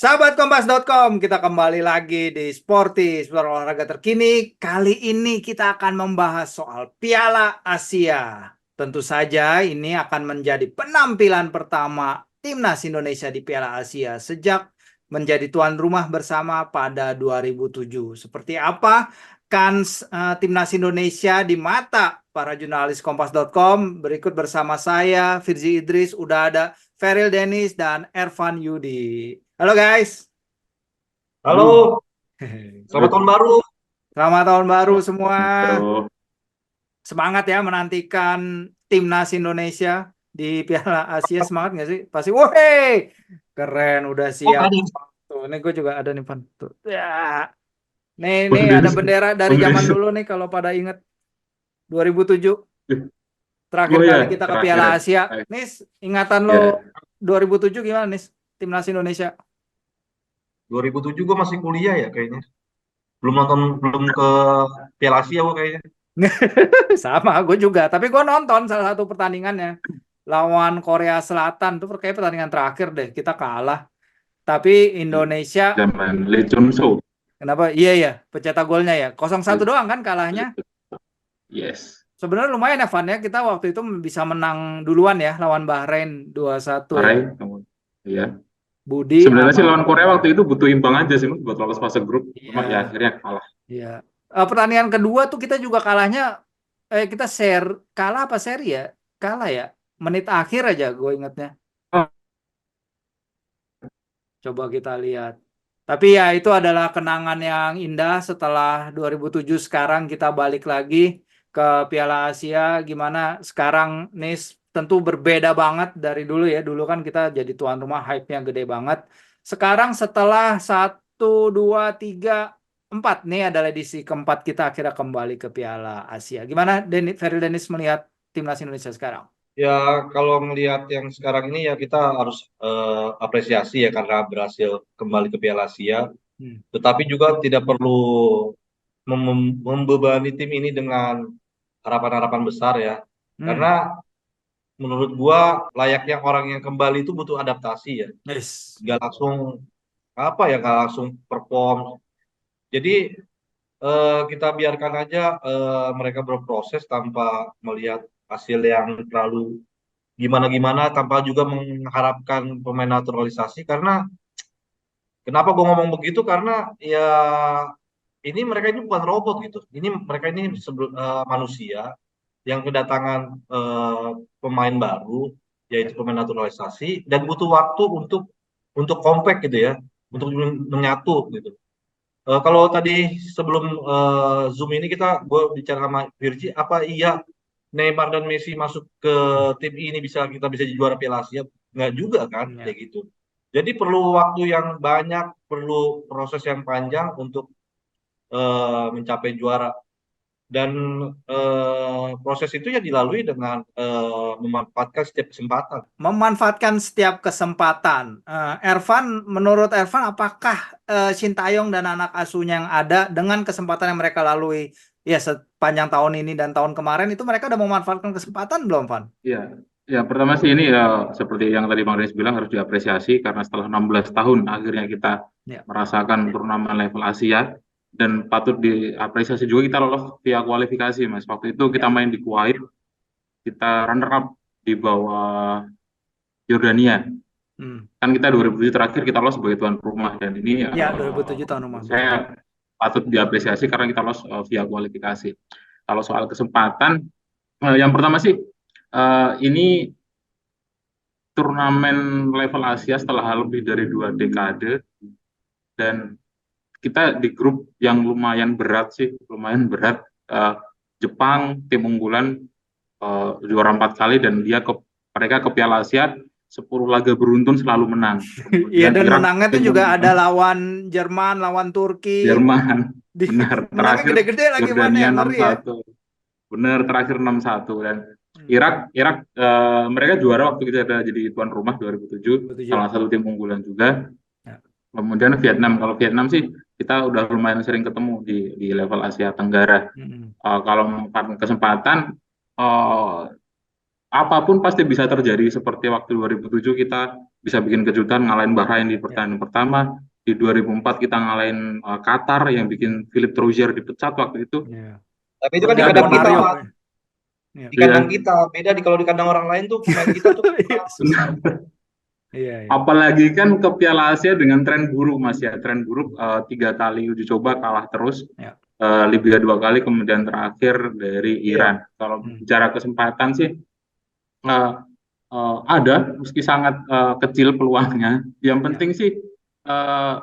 Sahabat Kompas.com, kita kembali lagi di Sporty, seputar olahraga terkini. Kali ini kita akan membahas soal Piala Asia. Tentu saja ini akan menjadi penampilan pertama Timnas Indonesia di Piala Asia sejak menjadi tuan rumah bersama pada 2007. Seperti apa kans Timnas Indonesia di mata para jurnalis Kompas.com? Berikut bersama saya, Firzi Idris, udah ada Feril Dennis dan Ervan Yudi. Halo guys. Halo, selamat tahun baru. Selamat tahun baru Selamat semua. tahun baru. Semangat ya menantikan Timnas Indonesia di Piala Asia. Semangat nggak sih? Pasti, woi, keren, udah Oh, siap. ada. Tuh, ini gue juga ada nih, Pan. Tuh. Ya. Nih Bang ada Dennis. bendera dari Bang zaman Dennis. dulu nih kalau pada inget 2007 terakhir Oh kali ya, kita ke terakhir Piala ya. Asia. Nis, ingatan lo Ya, 2007 gimana, Nis? Timnas Indonesia. 2007 gue masih kuliah ya kayaknya. Belum nonton, belum ke Piala Asia gue kayaknya. Sama, gue juga. Tapi gue nonton salah satu pertandingannya. Lawan Korea Selatan. Itu kayak pertandingan terakhir deh. Kita kalah. Tapi Indonesia, Zaman Lee Chun Soo. kenapa? Iya ya, pencetak golnya ya. 0-1 doang kan kalahnya. Yes. Sebenarnya lumayan ya, Van ya. Kita waktu itu bisa menang duluan ya. Lawan Bahrain 2-1 ya. Bahrain. Iya. Budi Sebenarnya sih sama... lawan Korea waktu itu butuh imbang aja sih Mas, buat lolos fase grup. Cuma ya Iya, akhirnya kalah. iya. Pertandingan kedua tuh kita juga kalahnya. Kita kalah apa seri ya? Kalah ya. Menit akhir aja gue ingetnya. Oh, Coba kita lihat. Tapi ya itu adalah kenangan yang indah setelah 2007 sekarang kita balik lagi ke Piala Asia. Gimana sekarang nih tentu berbeda banget dari dulu ya. Dulu kan kita jadi tuan rumah hype-nya gede banget. Sekarang setelah 1, 2, 3, 4 nih adalah edisi keempat kita akhirnya kembali ke Piala Asia. Gimana Ferry Dennis melihat timnas Indonesia sekarang? ya kalau ngelihat yang sekarang ini ya kita harus apresiasi ya karena berhasil kembali ke Piala Asia. Hmm. Tetapi juga tidak perlu membebani tim ini dengan harapan-harapan besar ya. Hmm. Karena menurut gua layaknya orang yang kembali itu butuh adaptasi ya. Yes. Nggak langsung apa ya, nggak langsung perform. Jadi kita biarkan aja mereka berproses tanpa melihat hasil yang terlalu gimana-gimana, tanpa juga mengharapkan pemain naturalisasi. Karena kenapa gua ngomong begitu? Karena ya mereka ini bukan robot gitu. Mereka ini manusia yang kedatangan eh, pemain baru, yaitu pemain naturalisasi, dan butuh waktu untuk compact gitu ya, untuk menyatu gitu. Kalau tadi sebelum Zoom ini gue bicara sama Virgi, apa iya Neymar dan Messi masuk ke tim ini kita bisa jadi juara Piala Asia? Nggak juga kan, Ya. kayak gitu. Jadi perlu waktu yang banyak, perlu proses yang panjang untuk mencapai juara. Dan proses itu ya dilalui dengan memanfaatkan setiap kesempatan. Memanfaatkan setiap kesempatan. Ervan, menurut Ervan, apakah Sintayong dan anak asuhnya yang ada dengan kesempatan yang mereka lalui ya sepanjang tahun ini dan tahun kemarin itu mereka udah memanfaatkan kesempatan belum, Van? Ya, ya pertama sih ini ya seperti yang tadi Bang Riz bilang harus diapresiasi karena setelah 16 tahun akhirnya kita Ya. merasakan turnamen level Asia dan patut diapresiasi juga kita lolos via kualifikasi Mas. Waktu itu kita Ya. main di Kuwait, kita runner up di bawah Yordania. Hmm. Kan kita 2007 terakhir kita lolos sebagai tuan rumah dan ini Ya, 2007 tahun rumah, menurut betul. saya patut diapresiasi karena kita lolos via kualifikasi. Kalau soal kesempatan, yang pertama sih ini turnamen level Asia setelah lebih dari 2 dekade dan kita di grup yang lumayan berat sih, lumayan berat. Eh, Jepang tim unggulan juara 4 kali dan mereka ke Piala Asia 10 laga beruntun selalu menang. Iya, Kemudian dan Irak menangnya tuh tim juga ada unggulan lawan Jerman, lawan Turki. Jerman Di, benar menangnya terakhir gede-gede lagi mana Yordania yang enam ngeri ya. satu benar terakhir 6-1 dan Hmm. Irak mereka juara waktu kita ada jadi tuan rumah 2007 2007 ya. salah satu tim unggulan juga. Ya. Kemudian Vietnam, kalau Vietnam sih kita udah lumayan sering ketemu di level Asia Tenggara. Hmm. Kalau memanfaatkan kesempatan, uh, apapun pasti bisa terjadi seperti waktu 2007 kita bisa bikin kejutan ngalahin Bahrain di Ya. pertandingan pertama. Di 2004 kita ngalahin Qatar yang bikin Philip Trouzier dipecat waktu itu. Ya. Tapi itu kan di Dan kandang kita, Bonario. Pak. Ya. Di kandang Iya, kita. Beda kalau di kandang orang lain tuh pemain kita tuh Iya, susah. Iya, iya. apalagi kan ke Piala Asia dengan tren buruk Mas ya, tren buruk 3 kali uji coba kalah terus, Ya. Libya 2 kali, kemudian terakhir dari iya. Iran. Kalau Hmm. bicara kesempatan sih eh, ada, meski sangat kecil peluangnya. Yang Ya. penting sih eh,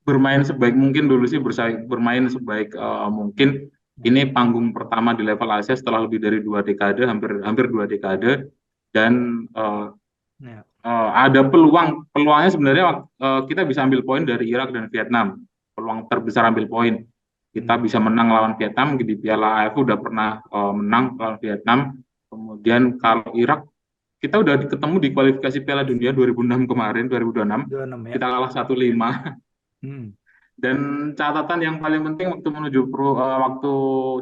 bermain sebaik mungkin dulu sih, bermain sebaik mungkin. Ini panggung pertama di level Asia setelah lebih dari 2 dekade, hampir 2 dekade, dan Ya. ada peluangnya sebenarnya kita bisa ambil poin dari Irak dan Vietnam. Peluang terbesar ambil poin. Kita Hmm. bisa menang lawan Vietnam di Piala AFF, udah pernah menang lawan Vietnam. Kemudian kalau Irak kita udah ketemu di kualifikasi Piala Dunia 2006 kemarin, 2026. 26 ya. Kita kalah 1-5. Hmm. Dan catatan yang paling penting waktu menuju waktu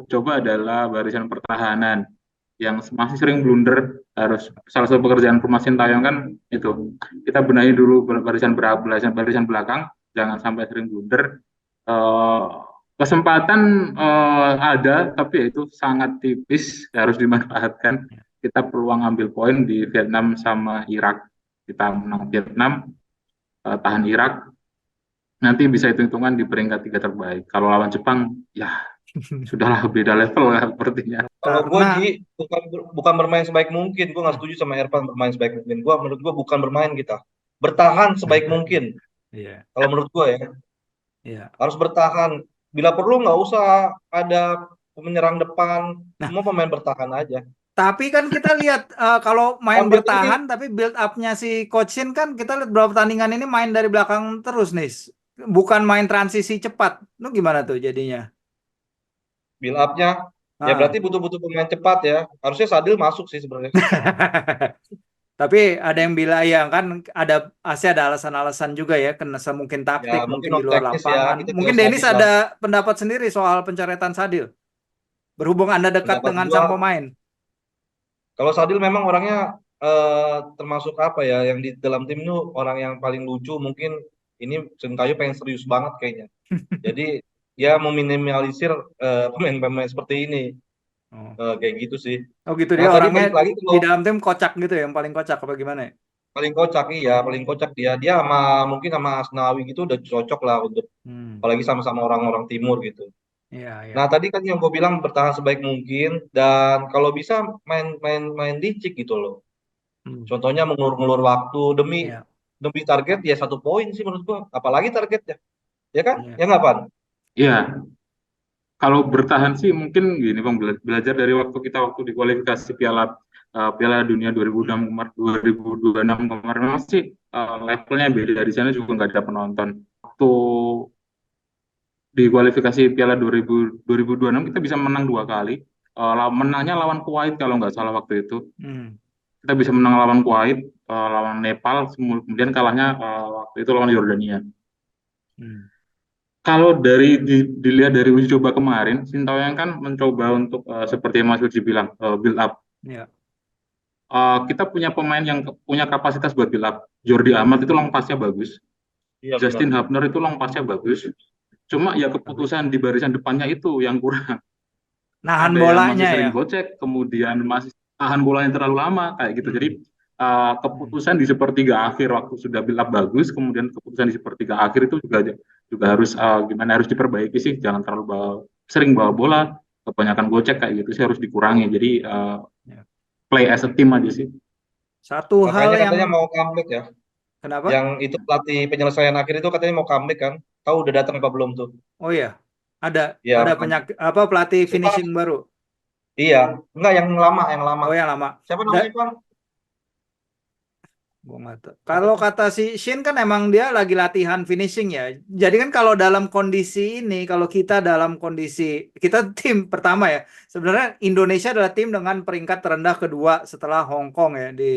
coba adalah barisan pertahanan yang masih sering blunder. Harus salah satu pekerjaan rumah Sintayong kan itu, kita benahi dulu barisan belakang, jangan sampai sering blunder. Eh, Kesempatan ada, tapi ya itu sangat tipis, harus dimanfaatkan. Kita peluang ambil poin di Vietnam sama Irak, kita menang Vietnam, tahan Irak, nanti bisa hitung-hitungan di peringkat 3 terbaik. Kalau lawan Jepang, ya sudahlah, beda level lah sepertinya. Kalau gue Karena Ji, bukan bermain sebaik mungkin. Gue nggak setuju sama Ervan bermain sebaik mungkin. Menurut gue bukan bermain kita. Bertahan sebaik mungkin. iya, Kalau menurut gue ya, iya. harus bertahan. Bila perlu nggak usah ada penyerang depan. Nah, Semua pemain bertahan aja. tapi kan kita lihat kalau main Sampai ini bertahan, tapi build up-nya si Coach Shin kan kita lihat beberapa pertandingan ini main dari belakang terus nih. Bukan main transisi cepat. Lu gimana tuh jadinya? build up-nya, ya Ah. berarti butuh pemain cepat ya. Harusnya Sadil masuk sih sebenarnya. Tapi ada yang bilang ya kan pasti ada alasan-alasan juga ya, karena mungkin Ya taktik, mungkin mungkin di non luar teknis ya. lapangan. Kita juga Mungkin Denis Sadil lah. ada pendapat sendiri soal pencoretan Sadil. Berhubung Anda dekat Pendapat dengan gua, sang pemain. kalau Sadil memang orangnya termasuk apa ya, yang di dalam tim itu orang yang paling lucu. Mungkin ini Sintayong pengen serius banget kayaknya. Jadi dia meminimalisir pemain-pemain seperti ini. Oh. Kayak gitu sih. Oh gitu, Nah dia tadi orangnya balik lagi di kalau dalam tim kocak gitu ya, yang paling kocak apa gimana ya? paling kocak, iya paling Oh. kocak dia. Dia mungkin sama Asnawi gitu udah cocok lah untuk, apalagi sama-sama orang-orang timur gitu. Iya, iya. Nah tadi kan yang gue bilang bertahan sebaik mungkin dan kalau bisa main licik gitu loh. Contohnya mengulur-ngulur waktu demi Iya, demi target ya 1 poin sih menurut gua. Apalagi targetnya, ya kan? iya. Ya nggak Pan? Iya, kalau bertahan sih mungkin gini Bang, belajar dari waktu di kualifikasi Piala Dunia 2006 kemarin, 2026 kemarin, memang sih levelnya beda. Di sana juga nggak ada penonton. Waktu di kualifikasi Piala 2026 kita bisa menang 2 kali. Menangnya lawan Kuwait kalau nggak salah waktu itu. Kita bisa menang lawan Kuwait, lawan Nepal, kemudian kalahnya waktu itu lawan Yordania. Kalau dilihat dari uji coba kemarin, Sintayong kan mencoba untuk seperti yang Mas Uji bilang, build up. Iya. Kita punya pemain yang punya kapasitas buat build up. Jordi Amat itu long pass-nya bagus. Iya Justin benar. Hubner itu long pass-nya bagus. Cuma ya keputusan di barisan depannya itu yang kurang. Nahan Ada yang masih bolanya sering ya. gocek, kemudian masih tahan bolanya terlalu lama kayak gitu. Jadi keputusan di sepertiga akhir waktu sudah build up bagus, kemudian keputusan di sepertiga akhir itu juga harus harus diperbaiki sih. Jangan terlalu sering bawa bola, kebanyakan gocek kayak gitu sih harus dikurangi. Jadi play as a team aja sih. Satu hal Makanya yang katanya mau comeback ya. kenapa? Yang itu pelatih penyelesaian akhir itu katanya mau comeback kan? Tahu udah datang apa belum tuh? Oh iya, ada Ya, penyakit apa pelatih finishing baru? iya. Enggak yang lama, yang lama. Oh yang lama. Siapa namanya, Bang? Gua nggak tahu. Kalau kata si Shin kan emang dia lagi latihan finishing ya. Jadi kan kalau dalam kondisi ini, kalau kita dalam kondisi kita tim pertama ya. Sebenarnya Indonesia adalah tim dengan peringkat terendah kedua setelah Hong Kong ya di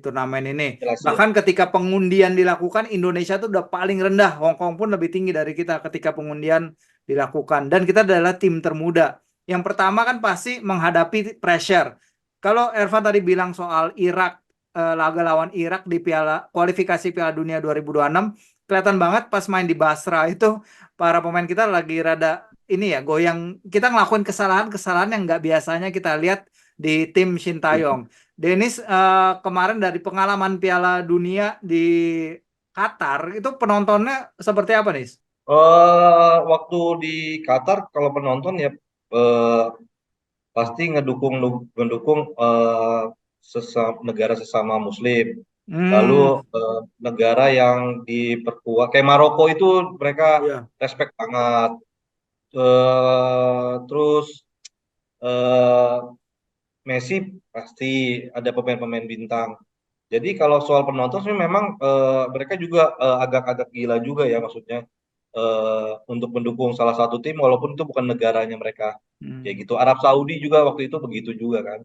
turnamen ini. Jelas, ya. Bahkan ketika pengundian dilakukan, Indonesia tuh udah paling rendah. Hong Kong pun lebih tinggi dari kita ketika pengundian dilakukan. Dan kita adalah tim termuda. Yang pertama kan pasti menghadapi pressure. Kalau Ervan tadi bilang soal Irak, laga lawan Irak di kualifikasi Piala Dunia 2026. Kelihatan banget pas main di Basra itu para pemain kita lagi rada ini ya goyang. Kita ngelakuin kesalahan-kesalahan yang nggak biasanya kita lihat di tim Sintayong. Denis, kemarin dari pengalaman Piala Dunia di Qatar itu penontonnya seperti apa nih? Waktu di Qatar kalau penonton ya eh, pasti ngedukung ngedukung negara sesama Muslim. Lalu Hmm, negara yang diperkuat kayak Maroko itu mereka iya. respect banget. Terus eh, Messi pasti ada pemain-pemain bintang. Jadi kalau soal penonton sih memang mereka juga agak-agak gila juga ya maksudnya untuk mendukung salah satu tim walaupun itu bukan negaranya mereka. Kayak Hmm. gitu. Arab Saudi juga waktu itu begitu juga kan.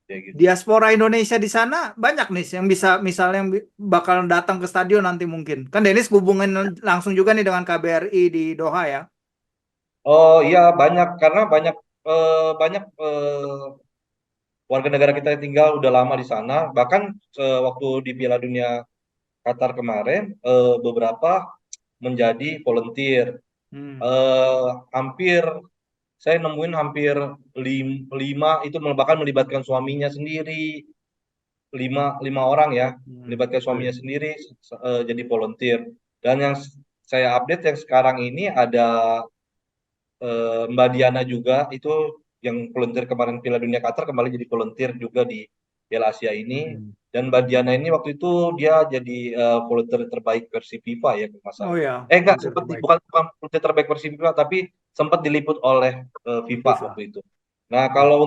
Kayak gitu. Diaspora Indonesia di sana banyak nih yang bisa misalnya yang bakal datang ke stadion nanti mungkin. Kan Denis hubungin langsung juga nih dengan KBRI di Doha ya. Oh iya banyak karena banyak banyak warga negara kita yang tinggal udah lama di sana. Bahkan waktu di Piala Dunia Qatar kemarin beberapa menjadi volunteer. Hmm. Eh, hampir saya nemuin hampir lima itu bahkan melibatkan suaminya sendiri, lima orang ya, Hmm. melibatkan Oke. suaminya sendiri jadi volunteer. Dan yang saya update yang sekarang ini ada Mbak Diana juga itu yang volunteer kemarin Piala Dunia Qatar kembali jadi volunteer juga di Piala Asia ini. Hmm. Dan Mbak Diana ini waktu itu dia jadi volunteer terbaik versi FIFA ya kalau nggak Oh salah. ya, Enggak volunteer sempat terbaik bukan bukan volunteer terbaik versi FIFA tapi sempat diliput oleh FIFA waktu FIFA. itu. Nah Oke. kalau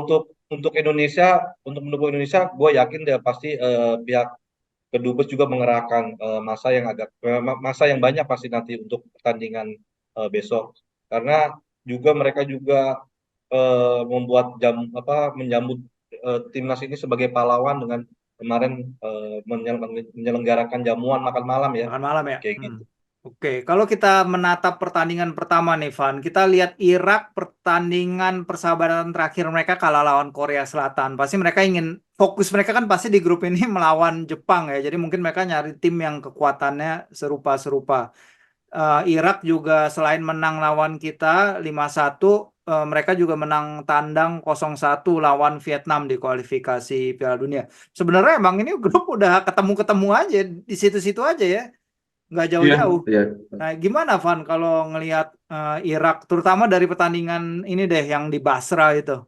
untuk Indonesia untuk mendukung Indonesia, gue yakin dia pasti pihak kedubes juga mengerahkan masa yang banyak pasti nanti untuk pertandingan besok karena juga mereka juga membuat menyambut timnas ini sebagai pahlawan dengan kemarin menyelenggarakan jamuan makan malam ya Makan malam ya. kayak Hmm. gitu. Oke, kalau kita menatap pertandingan pertama nih, Van, kita lihat Irak pertandingan persahabatan terakhir mereka kalah lawan Korea Selatan. Pasti mereka ingin fokus mereka kan pasti di grup ini melawan Jepang ya. Jadi mungkin mereka nyari tim yang kekuatannya serupa-serupa. Irak juga selain menang lawan kita 5-1, mereka juga menang tandang 0-1 lawan Vietnam di kualifikasi Piala Dunia. Sebenarnya emang ini grup udah ketemu-ketemu aja di situ-situ aja ya, nggak Iya, jauh-jauh. iya. Nah, gimana Van kalau ngelihat Irak, terutama dari pertandingan ini deh yang di Basra itu?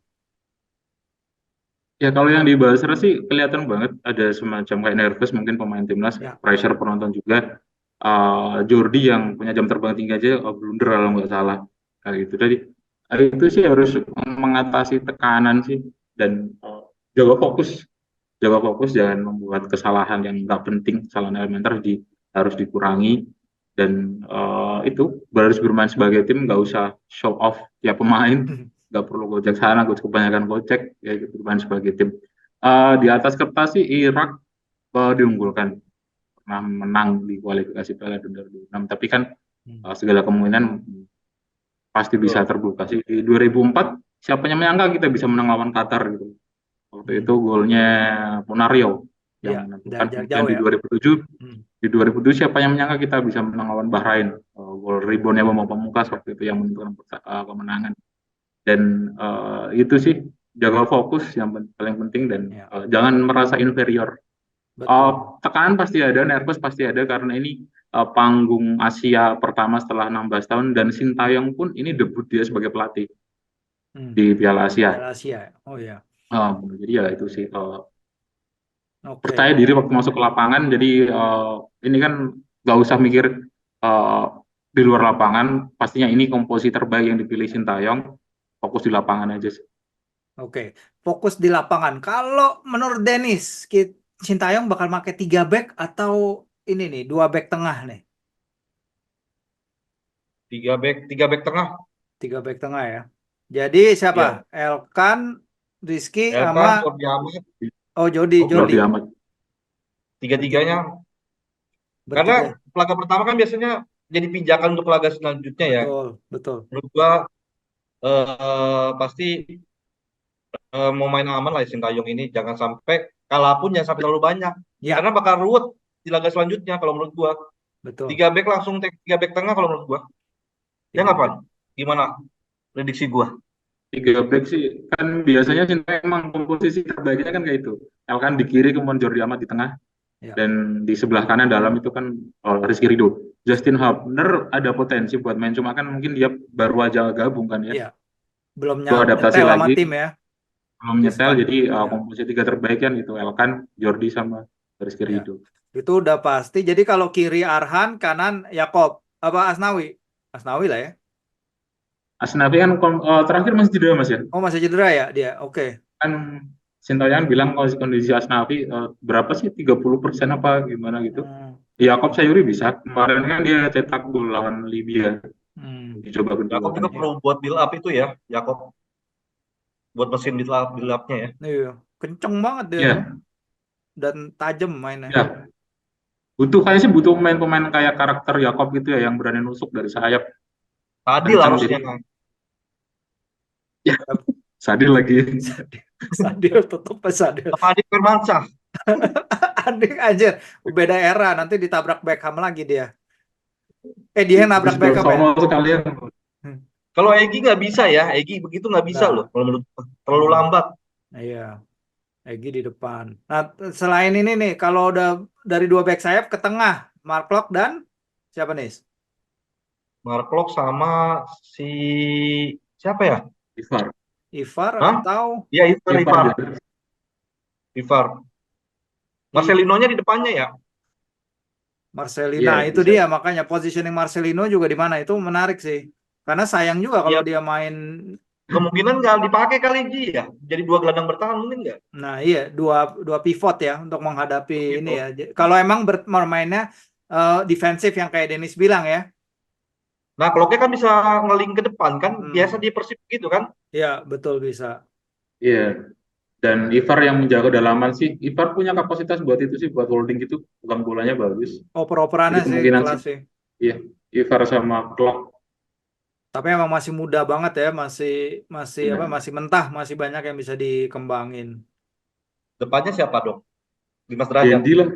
Ya kalau yang di Basra sih kelihatan banget ada semacam kayak nervous mungkin pemain timnas, Ya. pressure penonton juga. Jordi yang punya jam terbang tinggi aja blunder kalau nggak salah kayak gitu. Jadi itu sih harus mengatasi tekanan sih dan jaga fokus, jaga fokus jangan membuat kesalahan yang nggak penting, kesalahan elementer harus dikurangi dan itu harus bermain sebagai tim, nggak usah show off ya pemain, nggak perlu gocek sana, kebanyakan gocek, ya gitu, bermain sebagai tim. Di atas kertas sih Irak diunggulkan, pernah menang di kualifikasi Piala Dunia 2006, tapi kan segala kemungkinan pasti bisa Betul. terbuka sih. Di 2004 siapa yang menyangka kita bisa menang lawan Qatar gitu. Waktu itu Hmm. golnya Ponario yang Ya, menentukan. dari jarak Kemudian jauh di ya. 2007 Hmm. di 2007 siapa yang menyangka kita bisa menang lawan Bahrain. Gol reboundnya Bambang Pamungkas waktu itu yang menentukan kemenangan. Dan itu sih jaga fokus yang paling penting dan Ya, jangan merasa inferior. betul. Tekanan pasti ada, nervous pasti ada karena ini panggung Asia pertama setelah 16 tahun dan Sintayong pun ini debut dia sebagai pelatih Hmm. di Piala Asia. Piala Asia ya. Oh ya. Jadi ya itu sih percaya Oke. diri waktu masuk ke lapangan. Jadi ini kan nggak usah mikir uh, di luar lapangan. Pastinya ini komposisi terbaik yang dipilih Sintayong. Fokus di lapangan aja sih. Oke, fokus di lapangan. Kalau menurut Dennis, Sintayong bakal pakai 3 back atau ini nih 2 back tengah nih, Tiga back tengah 3 back tengah ya. Jadi siapa? ya. Elkan, Rizky, sama Elkan, Jordi Amat, Jody, Oh, Jordi Jody. amat. tiga-tiganya karena Bertiga. laga pertama kan biasanya jadi pijakan untuk laga selanjutnya ya. Betul, betul. Menurut gua pasti mau main aman lah ya Sintayong ini jangan sampai kalah pun jangan sampai terlalu banyak. Ya, Karena bakal ruwet di laga selanjutnya kalau menurut gua. betul. 3 back langsung 3 back tengah kalau menurut gua. Ya Tiga. nggak, Pan? Gimana prediksi gua? 3 back sih kan biasanya Sintayong emang komposisi terbaiknya kan kayak itu. Elkan di kiri, kemudian Jordi Amat di tengah, Ya, dan di sebelah kanan dalam itu kan Rizky Ridho. Justin Hubner ada potensi buat main, cuma kan mungkin dia baru aja gabung kan ya. ya. Belum Itu adaptasi nyetel sama lagi, tim ya. belum nyetel, jadi Ya, komposisi 3 terbaik kan itu Elkan, Jordi sama Rizky ya. Ridho. Itu udah pasti. Jadi kalau kiri Arhan, kanan Yakob, apa Asnawi? Asnawi lah ya. Asnawi kan terakhir masih cedera Mas ya. Oh, masih cedera ya dia. Oke. Kan Sintayong bilang kondisi Asnawi berapa sih, 30% apa gimana gitu. Hmm. Yakob Sayuri bisa. Kemarin kan dia cetak gol lawan Libya. Hmm. Dicoba Jakob kedua kan. juga perlu buat build up itu ya, Jakob. Buat mesin build up-nya ya. Iya. Kenceng banget dia Iya, tuh. Dan tajam mainnya. ya. Kayaknya sih butuh pemain-pemain kayak karakter Yakob gitu ya, yang berani nusuk dari sayap. Adil Kencang harusnya. jadi. Ya, Sadil lagi. Sadil tetap Sadil. Sama Adil Firmansyah. Adik aja. Beda era. Nanti ditabrak Beckham lagi dia. Dia yang nabrak Terus Beckham ya. Sono sekalian. Hmm. Kalau Egy nggak bisa ya, Egy begitu nggak bisa Nggak. loh. Kalau menurut gua. Terlalu lambat. Iya. Egy di depan. Nah, selain ini nih, kalau udah dari 2 back sayap ke tengah, Mark Locke dan siapa nih? Mark Locke sama si siapa ya? Ivar. Ivar Hah? atau Iya, Ivar. Ivar. Marcelino-nya di depannya ya. Marcelino? Iya, Nah, itu bisa. dia makanya positioning Marcelino juga di mana itu menarik sih. Karena sayang juga kalau Iya, dia main. kemungkinan nggak dipakai kali Ji ya. Jadi 2 gelandang bertahan mungkin nggak? Nah, iya, dua pivot ya untuk menghadapi ini Pivot. ya. Kalau emang bermainnya defensif yang kayak Dennis bilang ya. Nah, Kloknya kan bisa ngeling ke depan kan. Hmm. Biasa di Persib gitu kan. Iya, betul bisa. Iya. Dan Ivar yang menjaga kedalaman sih. Ivar punya kapasitas buat itu sih, buat holding gitu. Pegang bolanya bagus. Oper-operannya Jadi sih kemungkinan kelas sih. sih. Iya. Ivar sama Klok. Tapi emang masih muda banget ya, masih apa? Benar. Masih mentah, masih banyak yang bisa dikembangin. Depannya siapa dong? Dimas Derajat. Dendi lah.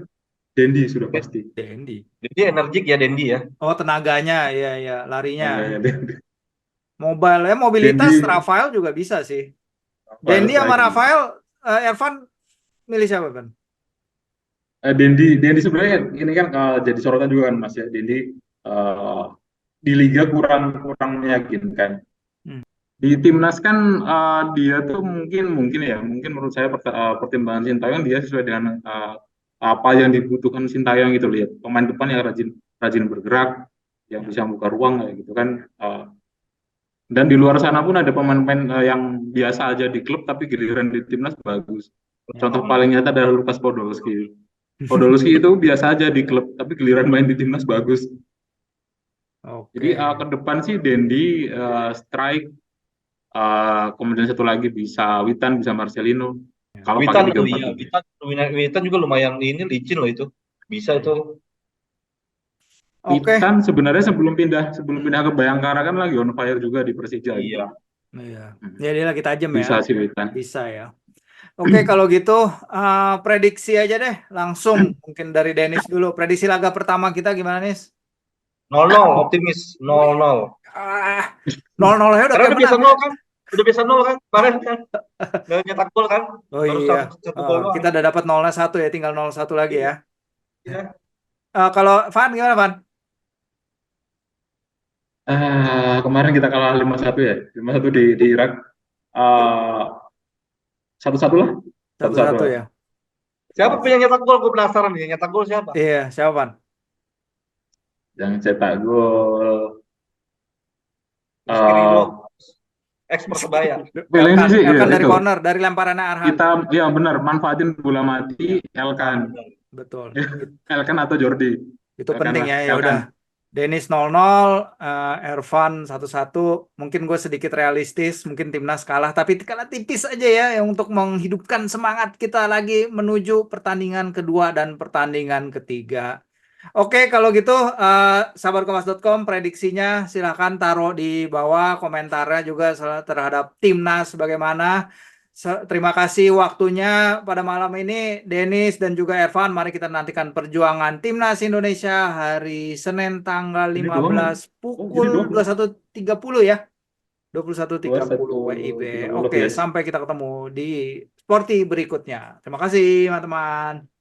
Dendi sudah pasti. Dendi. Jadi energik ya Dendi ya. Oh, tenaganya, iya, larinya. Enggak, Dendi. Mobile, mobilitas Dendi. Rafael juga bisa sih. Rafael Dendi sama striking. Rafael, Evan milih siapa, Ban? Dendi sebenarnya ini kan jadi sorotan juga kan Mas ya. Dendi di liga kurang meyakinkan. Hmm. Di timnas kan dia tuh mungkin ya, mungkin menurut saya pertimbangan Sintayong dia sesuai dengan apa yang dibutuhkan Sintayong gitu, lihat pemain depan yang rajin bergerak, yang bisa membuka ruang kayak gitu kan. Dan di luar sana pun ada pemain-pemain yang biasa aja di klub tapi giliran di timnas bagus. Contoh paling nyata adalah Lukas Podolski. Podolski itu biasa aja di klub tapi giliran main di timnas bagus. Jadi Oke. ke depan sih Dendi, strike, kemudian satu lagi bisa Witan, bisa Marcelino. Kalau pakai Witan 3-4 iya, gitu. Witan juga lumayan ini licin loh itu. Bisa itu. Oke. Witan sebenarnya sebelum pindah ke Bayangkara kan lagi on fire juga di Persija gitu. Iya. Iya. Ya, dia lagi tajam ya. Bisa sih Witan. Bisa ya. Oke, kalau gitu prediksi aja deh langsung mungkin dari Dennis dulu. Prediksi laga pertama kita gimana, Nis? 0-0 optimis 0-0. 0-0 ya udah Karena kayak udah biasa menang. 0 kan. Udah biasa 0 kan kemarin kan. Nggak nyetak gol kan. Oh Baru iya. satu gol doang. Kita udah dapat 0-1 ya, tinggal 0-1 lagi ya. Iya. Kalau Van gimana, Van? Kemarin kita kalah 5-1 ya. 5-1 di Irak. 1-1 lah. 1-1 lah. ya. Siapa punya nyetak gol? Gue penasaran nih. Nyetak gol siapa? Iya, siapa, Van? Yang cetak gol Rizky Ridho. Ex Persebaya. Elkan sih, Elkan dari itu. corner, dari lemparannya Arhan. Kita ya benar manfaatin bola mati Elkan. Betul. Elkan atau Jordi. Itu Elkan penting lah, ya. Ya udah. Elkan. Dennis 0-0, Ervan 1-1. Mungkin gue sedikit realistis, mungkin timnas kalah, tapi kalah tipis aja ya yang untuk menghidupkan semangat kita lagi menuju pertandingan kedua dan pertandingan ketiga. Oke, kalau gitu sahabatkompas.com prediksinya silahkan taruh di bawah, komentarnya juga terhadap timnas bagaimana. Terima kasih waktunya pada malam ini, Denis dan juga Ervan. Mari kita nantikan perjuangan Timnas Indonesia hari Senin tanggal Ini doang. 15 Oh, ini pukul doang. 21.30 ya. 21.30 WIB. 21.30 Oke, ya. sampai kita ketemu di Sporty berikutnya. Terima kasih, teman-teman.